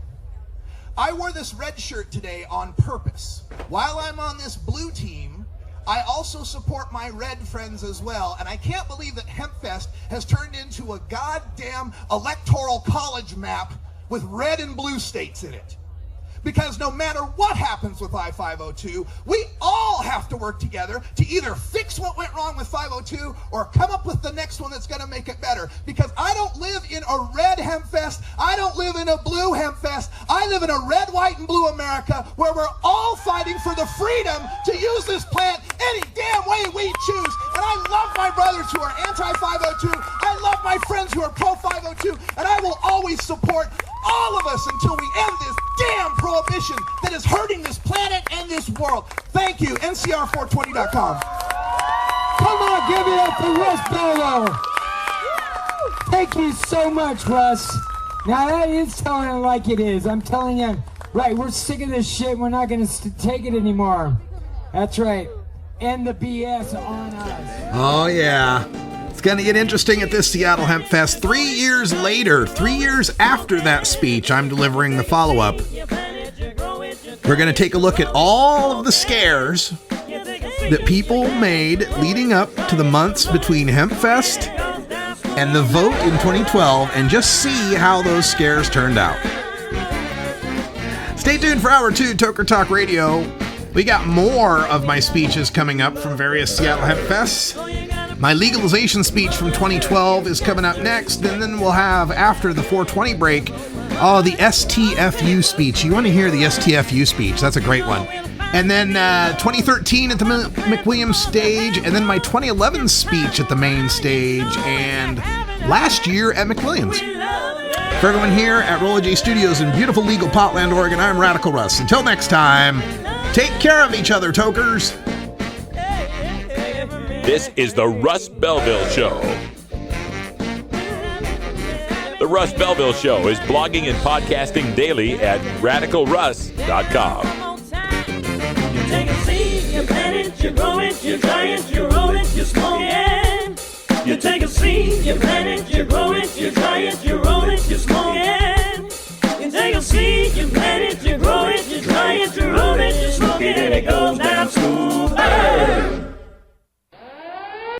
I wore this red shirt today on purpose. While I'm on this blue team, I also support my red friends as well, and I can't believe that Hempfest has turned into a goddamn electoral college map with red and blue states in it. Because no matter what happens with I-502, we all have to work together to either fix what went wrong with 502 or come up with the next one that's going to make it better. Because I don't live in a red Hempfest. I don't live in a blue Hempfest. I live in a red, white, and blue America where we're all fighting for the freedom to use this plant any damn way we choose. And I love my brothers who are anti-502. I love my friends who are pro-502. And I will always support all of us until we end this damn prohibition that is hurting this planet and this world. Thank you. NCR420.com. Come on, give it up for Russ Belville. Thank you so much, Russ. Now that is telling it like it is. I'm telling you, right, we're sick of this shit. We're not going to take it anymore. That's right. End the BS on us. Oh, yeah. It's going to get interesting at this Seattle Hempfest. 3 years later, 3 years after that speech, I'm delivering the follow-up. We're going to take a look at all of the scares that people made leading up to the months between Hempfest and the vote in 2012 and just see how those scares turned out. Stay tuned for Hour 2, Toker Talk Radio. We got more of my speeches coming up from various Seattle Hempfests. My legalization speech from 2012 is coming up next, and then we'll have, after the 420 break, the STFU speech. You want to hear the STFU speech? That's a great one. And then 2013 at the McWilliams stage, and then my 2011 speech at the main stage, and last year at McWilliams. For everyone here at Rolla J Studios in beautiful legal Portland, Oregon, I'm Radical Russ. Until next time, take care of each other, tokers. This is the Russ Belville Show. The Russ Belville Show is blogging and podcasting daily at radicalruss.com. You take a seed, you plant it, you grow it, you dry it, you roll it, you smoke it. You take a seed, you plant it, you grow it, you dry it, you roll it, you smoke it. You take a seed, you plant it, you grow it, you dry it, you roll it, you smoke it, and it goes down smooth.